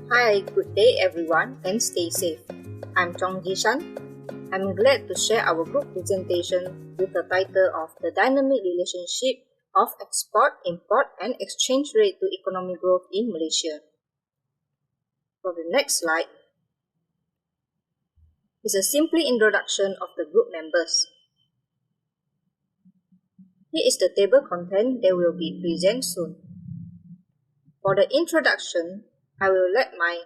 Hi, good day everyone and stay safe. I'm Chong Jishan. I'm glad to share our group presentation with the title of The Dynamic Relationship of Export, Import and Exchange Rate to Economic Growth in Malaysia. For the next slide is a simple introduction of the group members. Here is the table content that will be presented soon. For the introduction, I will let my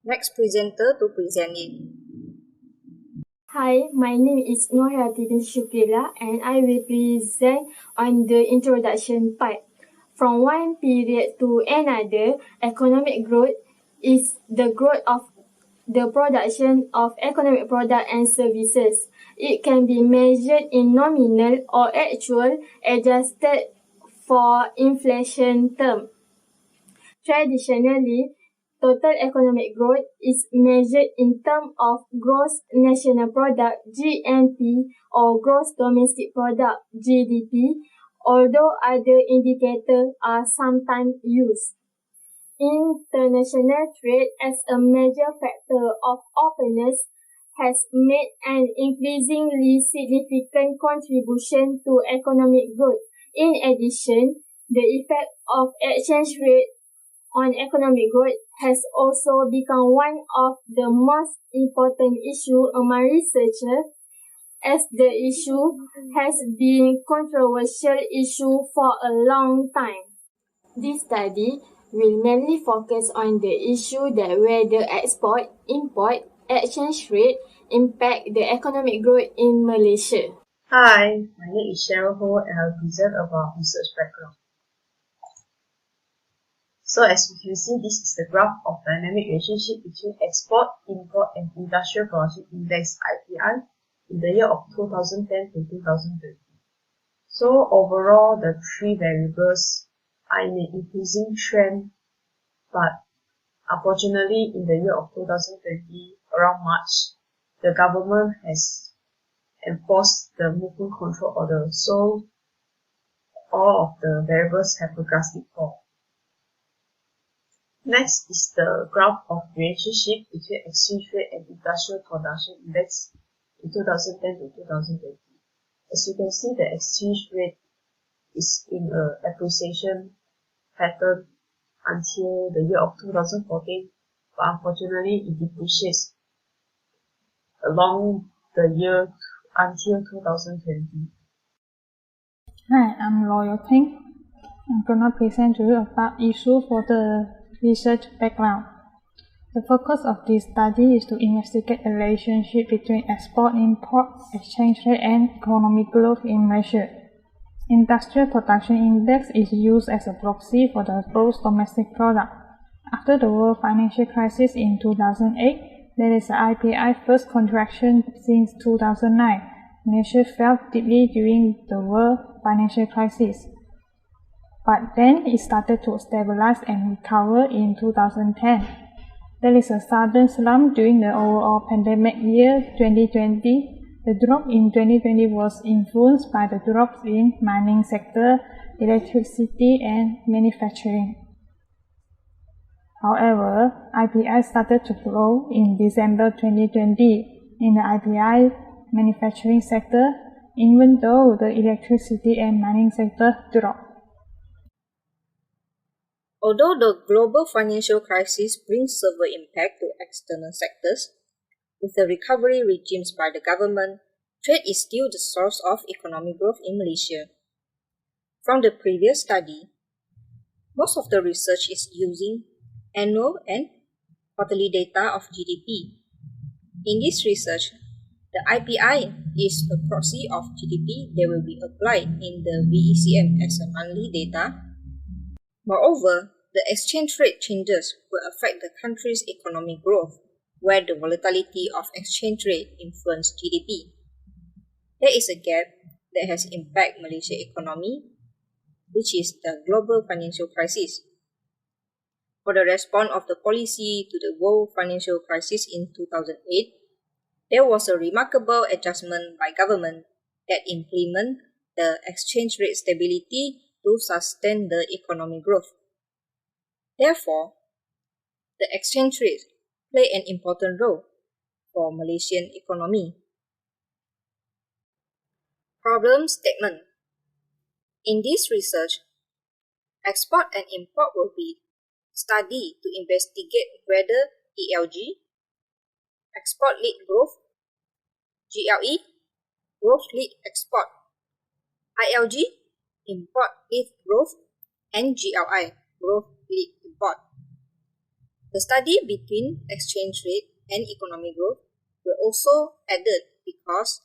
next presenter to present it. Hi, my name is Nohayati bin Shukrila and I will present on the introduction part. From one period to another, economic growth is the growth of the production of economic products and services. It can be measured in nominal or actual adjusted for inflation term. Traditionally, total economic growth is measured in terms of gross national product (GNP) or gross domestic product (GDP), although other indicators are sometimes used. International trade as a major factor of openness has made an increasingly significant contribution to economic growth. In addition, the effect of exchange rate on economic growth has also become one of the most important issues among researchers, as the issue has been controversial issue for a long time. This study will mainly focus on the issue that whether export, import, exchange rate impact the economic growth in Malaysia. Hi, my name is Cheryl Ho and I'll present about research background. So as you can see, this is the graph of dynamic relationship between export, import and industrial production index IPI in the year of 2010 to 2020. So overall, the three variables are in an increasing trend, but unfortunately in the year of 2020, around March, the government has enforced the movement control order, so all of the variables have a drastic fall. Next is the graph of relationship between exchange rate and industrial production index in 2010 to 2020. As you can see, the exchange rate is in an appreciation pattern until the year of 2014, but unfortunately it depreciates along the year until 2020. Hi, I'm Loyal Teng. I'm gonna present to you about issue for the research background. The focus of this study is to investigate the relationship between export, import, exchange rate, and economic growth in Malaysia. Industrial Production Index is used as a proxy for the gross domestic product. After the world financial crisis in 2008, there is an IPI first contraction since 2009. Malaysia fell deeply during the world financial crisis, but then it started to stabilize and recover in 2010. There is a sudden slump during the overall pandemic year 2020. The drop in 2020 was influenced by the drops in mining sector, electricity, and manufacturing. However, IPI started to grow in December 2020 in the IPI manufacturing sector, even though the electricity and mining sector dropped. Although the global financial crisis brings severe impact to external sectors, with the recovery regimes by the government, trade is still the source of economic growth in Malaysia. From the previous study, most of the research is using annual and quarterly data of GDP. In this research, the IPI is a proxy of GDP that will be applied in the VECM as a monthly data. Moreover, the exchange rate changes will affect the country's economic growth, where the volatility of exchange rate influences GDP. There is a gap that has impacted Malaysia's economy, which is the global financial crisis. For the response of the policy to the world financial crisis in 2008, there was a remarkable adjustment by government that implemented the exchange rate stability to sustain the economic growth. Therefore, the exchange rate play an important role for Malaysian economy. Problem statement. In this research, export and import will be studied to investigate whether ELG, export lead growth, GLE, growth lead export, ILG, import lead growth, and GLI, growth lead import. The study between exchange rate and economic growth were also added because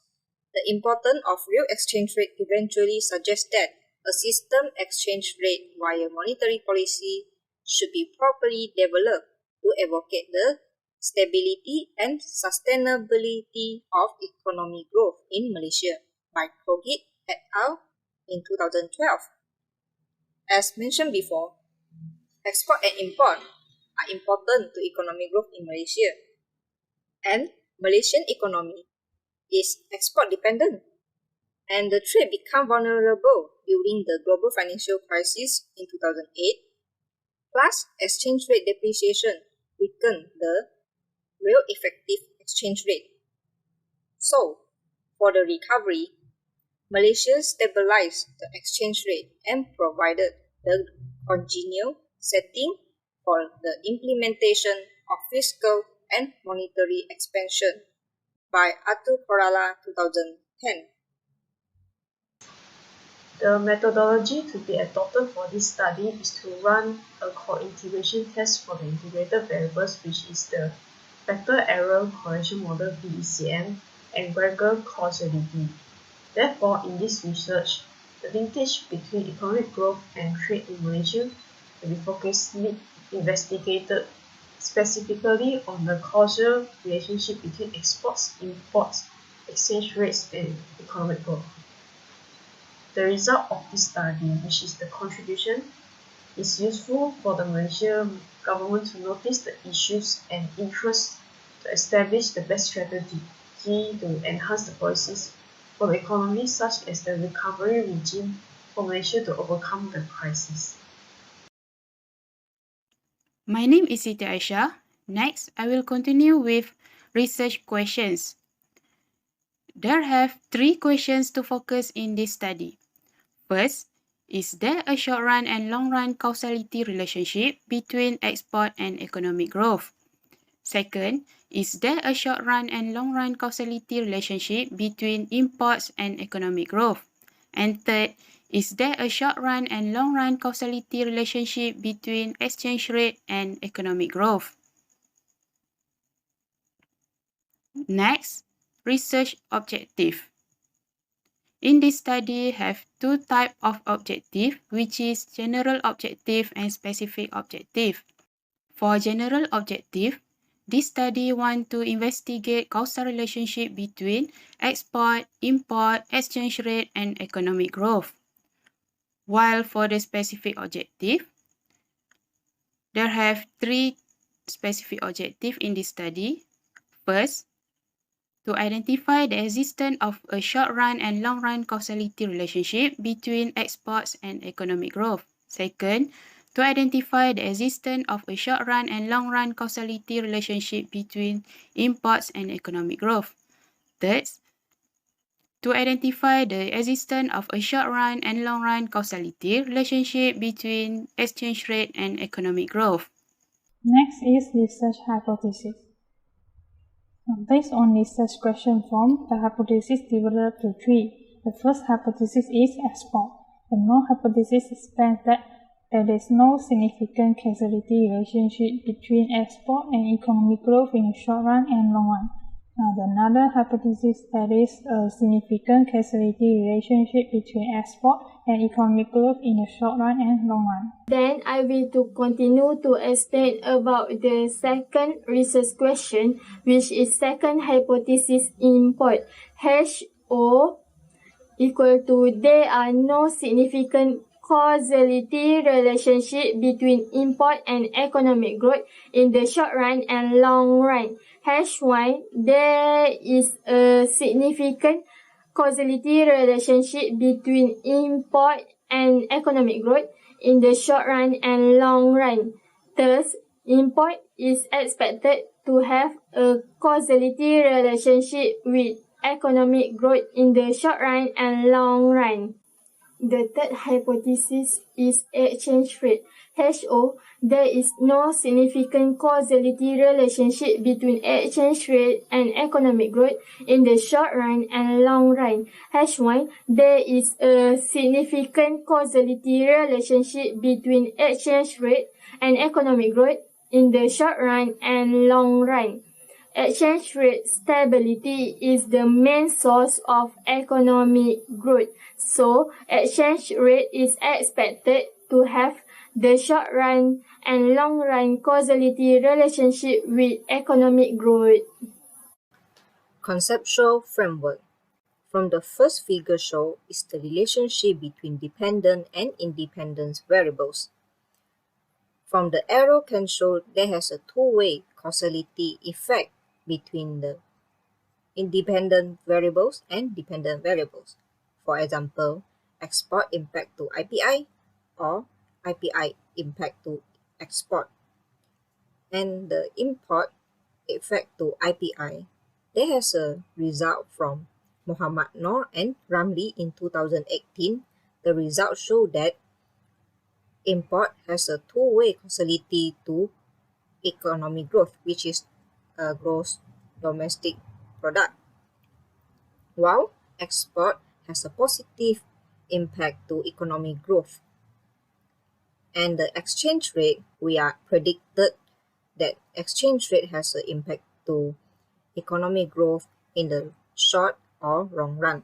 the importance of real exchange rate eventually suggests that a system exchange rate via monetary policy should be properly developed to advocate the stability and sustainability of economic growth in Malaysia by Krogit et al. In 2012. As mentioned before, export and import are important to economic growth in Malaysia, and Malaysian economy is export dependent, and the trade became vulnerable during the global financial crisis in 2008, plus exchange rate depreciation weakened the real effective exchange rate. So, for the recovery, Malaysia stabilized the exchange rate and provided the congenial setting for the implementation of fiscal and monetary expansion by Atu Korala 2010. The methodology to be adopted for this study is to run a co-integration test for the integrated variables, which is the Vector Error Correction Model VECM and Gregor causality. Therefore, in this research, the linkage between economic growth and trade in Malaysia will be focusedly investigated specifically on the causal relationship between exports, imports, exchange rates, and economic growth. The result of this study, which is the contribution, is useful for the Malaysian government to notice the issues and interests to establish the best strategy to enhance the policies for the economy, such as the recovery regime for Malaysia to overcome the crisis. My name is Siti Aisha. Next, I will continue with research questions. There have 3 questions to focus in this study. First, is there a short-run and long-run causality relationship between export and economic growth? Second, is there a short-run and long-run causality relationship between imports and economic growth? And third, is there a short-run and long-run causality relationship between exchange rate and economic growth? Next, research objective. In this study, have 2 types of objective, which is general objective and specific objective. For general objective, this study wants to investigate causal relationship between export, import, exchange rate, and economic growth. While for the specific objective, there have 3 specific objectives in this study. First, to identify the existence of a short-run and long-run causality relationship between exports and economic growth. Second, to identify the existence of a short-run and long-run causality relationship between imports and economic growth. Third, to identify the existence of a short-run and long-run causality relationship between exchange rate and economic growth. Next is research hypothesis. Based on research question form, the hypothesis developed to 3. The first hypothesis is export. The null hypothesis explains that there is no significant causality relationship between export and economic growth in the short run and long run. Another hypothesis that is a significant causality relationship between export and economic growth in the short run and long run. Then I will to continue to explain about the second research question, which is second hypothesis import. HO equal to there are no significant causality relationship between import and economic growth in the short run and long run. H1, there is a significant causality relationship between import and economic growth in the short run and long run. Thus, Import is expected to have a causality relationship with economic growth in the short run and long run. The third hypothesis is exchange rate. HO, there is no significant causality relationship between exchange rate and economic growth in the short run and long run. H1, there is a significant causality relationship between exchange rate and economic growth in the short run and long run. Exchange rate stability is the main source of economic growth. So, exchange rate is expected to have the short run and long run causality relationship with economic growth. Conceptual framework. From the first figure show is the relationship between dependent and independent variables. From the arrow can show there has a two-way causality effect between the independent variables and dependent variables. For example, export impact to IPI or IPI impact to export. And the import effect to IPI, there has a result from Muhammad Noor and Ramli in 2018. The results show that import has a two-way causality to economic growth, which is a gross domestic product, while export has a positive impact to economic growth. And the exchange rate, we are predicted that exchange rate has an impact to economic growth in the short or long run.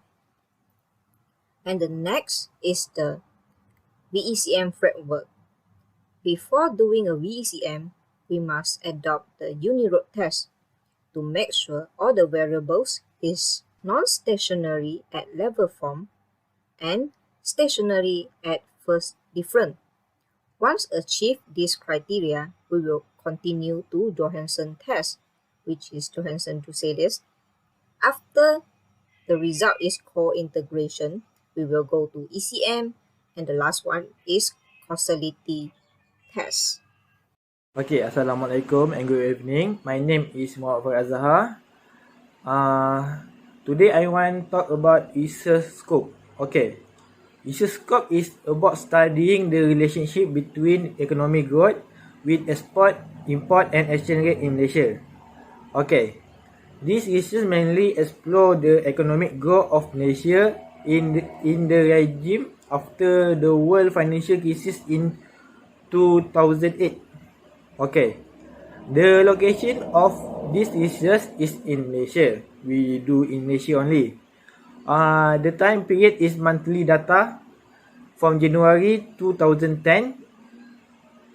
And the next is the VECM framework. Before doing a VECM, we must adopt the Uniroad test to make sure all the variables is non-stationary at level form and stationary at first different. Once achieved this criteria, we will continue to Johansson test, which is Johansson-Trusselius. After the result is co-integration, we will go to ECM, and the last one is causality test. Okay, Assalamualaikum and good evening. My name is Muhammad Azhar. Today I want to talk about user scope. Okay, user scope is about studying the relationship between economic growth with export, import and exchange rate in Malaysia. Okay, these issues mainly explore the economic growth of Malaysia in the regime after the world financial crisis in 2008. Okay, the location of these issues is in Malaysia. We do in Malaysia only. The time period is monthly data from January 2010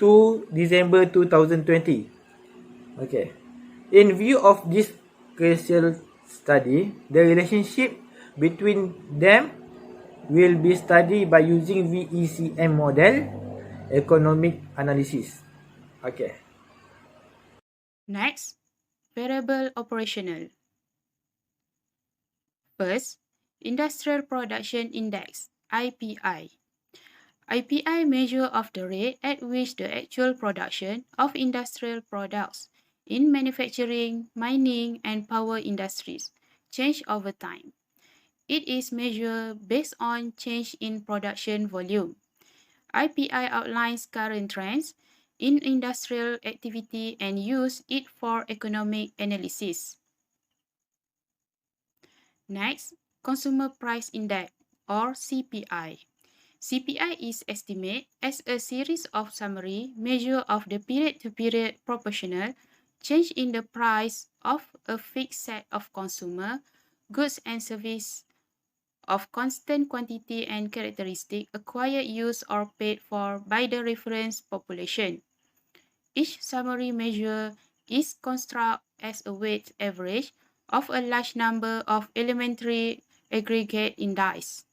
to December 2020. Okay. In view of this crucial study, the relationship between them will be studied by using VECM model, economic analysis. Okay. Next, variable operational. First, Industrial Production Index, IPI. IPI measure of the rate at which the actual production of industrial products in manufacturing, mining, and power industries change over time. It is measured based on change in production volume. IPI outlines current trends in industrial activity and use it for economic analysis. Next, Consumer Price Index or CPI. CPI is estimated as a series of summary measure of the period-to-period proportional change in the price of a fixed set of consumer goods and services of constant quantity and characteristic acquired, used, or paid for by the reference population. Each summary measure is constructed as a weighted average of a large number of elementary aggregate indices.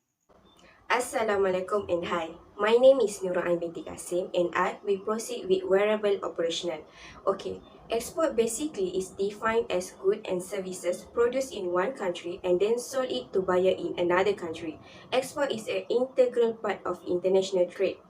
Assalamualaikum and hi. My name is Nurain binti Kasim and I will proceed with variable operational. Okay, export basically is defined as goods and services produced in one country and then sold it to buyer in another country. Export is an integral part of international trade.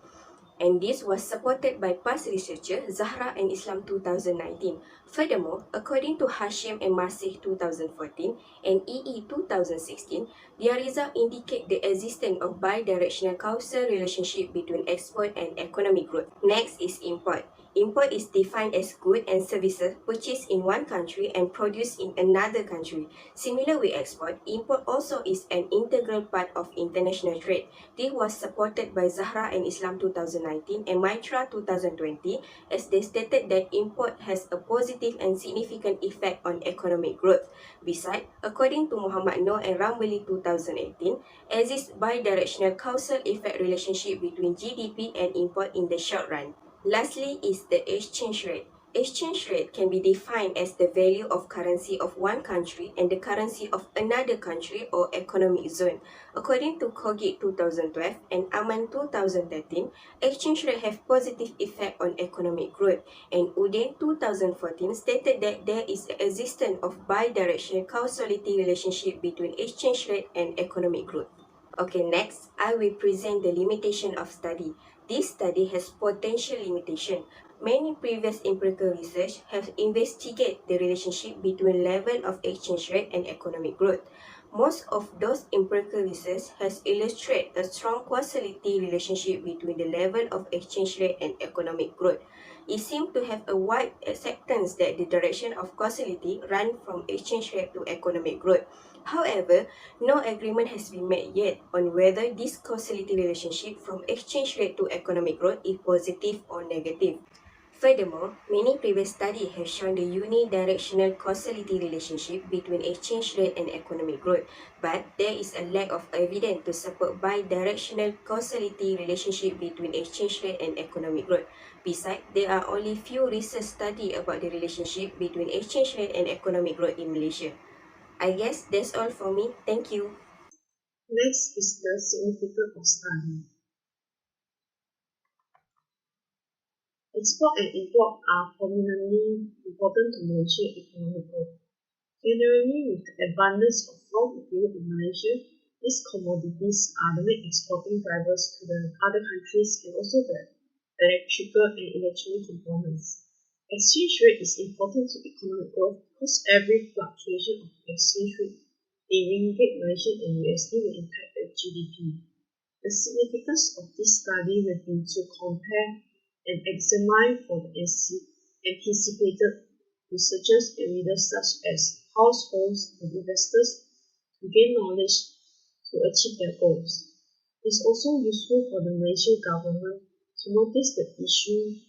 and this was supported by past researchers Zahra and Islam 2019. Furthermore, according to Hashim and Masih 2014 and EE 2016, their results indicate the existence of bidirectional causal relationship between export and economic growth. Next is import. Import is defined as goods and services purchased in one country and produced in another country. Similar with export, import also is an integral part of international trade. This was supported by Zahra and Islam 2019 and Maitra 2020, as they stated that import has a positive and significant effect on economic growth. Besides, according to Muhammad Noor and Rambali 2018, exists bidirectional causal effect relationship between GDP and import in the short run. Lastly is the exchange rate. Exchange rate can be defined as the value of currency of one country and the currency of another country or economic zone. According to Kogik 2012 and Aman 2013, exchange rate have positive effect on economic growth, and Udain 2014 stated that there is the existence of bidirectional causality relationship between exchange rate and economic growth. Okay, next, I will present the limitation of study. This study has potential limitation. Many previous empirical research have investigated the relationship between level of exchange rate and economic growth. Most of those empirical research has illustrated a strong causality relationship between the level of exchange rate and economic growth. It seems to have a wide acceptance that the direction of causality run from exchange rate to economic growth. However, no agreement has been made yet on whether this causality relationship from exchange rate to economic growth is positive or negative. Furthermore, many previous studies have shown the unidirectional causality relationship between exchange rate and economic growth, but there is a lack of evidence to support bidirectional causality relationship between exchange rate and economic growth. Besides, there are only few research studies about the relationship between exchange rate and economic growth in Malaysia. I guess that's all for me. Thank you. Next is the significance of study. Export and import are prominently important to Malaysia's economic growth. Generally, with the abundance of raw material in Malaysia, these commodities are the main exporting drivers to the other countries and also the electrical and electronic components. Exchange rate is important to economic growth because every fluctuation of exchange rate in ringgit, Malaysian and USD will impact the GDP. The significance of this study will be to compare and examine for the anticipated researchers and readers such as households and investors to gain knowledge to achieve their goals. It's also useful for the Malaysian government to notice the issues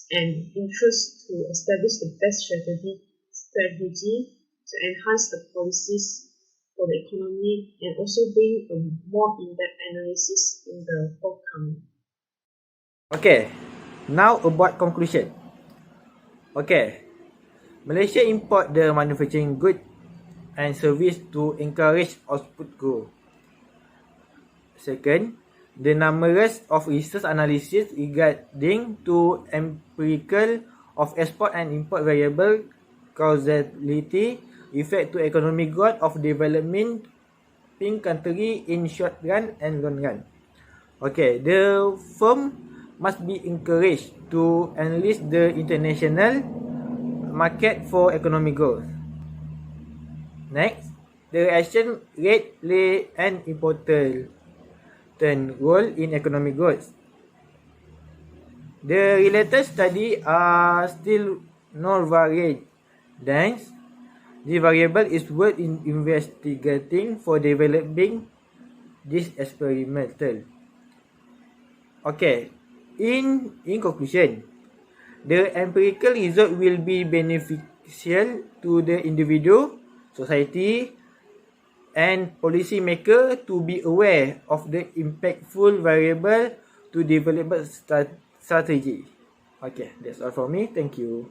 and interest to establish the best strategy to enhance the policies for the economy and also bring a more in-depth analysis in the forthcoming. Okay, now about conclusion. Okay, Malaysia import the manufacturing goods and service to encourage output growth. Second, the numerous of research analysis regarding to empirical of export and import variable causality effect to economic growth of developing country in short run and long run. Okay, the firm must be encouraged to analyze the international market for economic growth. Next, the reaction rate play an important role in economic growth. The related studies are still not varied. Thus, the variable is worth investigating for developing this experimental. Okay, in conclusion, the empirical result will be beneficial to the individual, society, and policymaker to be aware of the impactful variable to develop strategy. Okay, that's all for me. Thank you.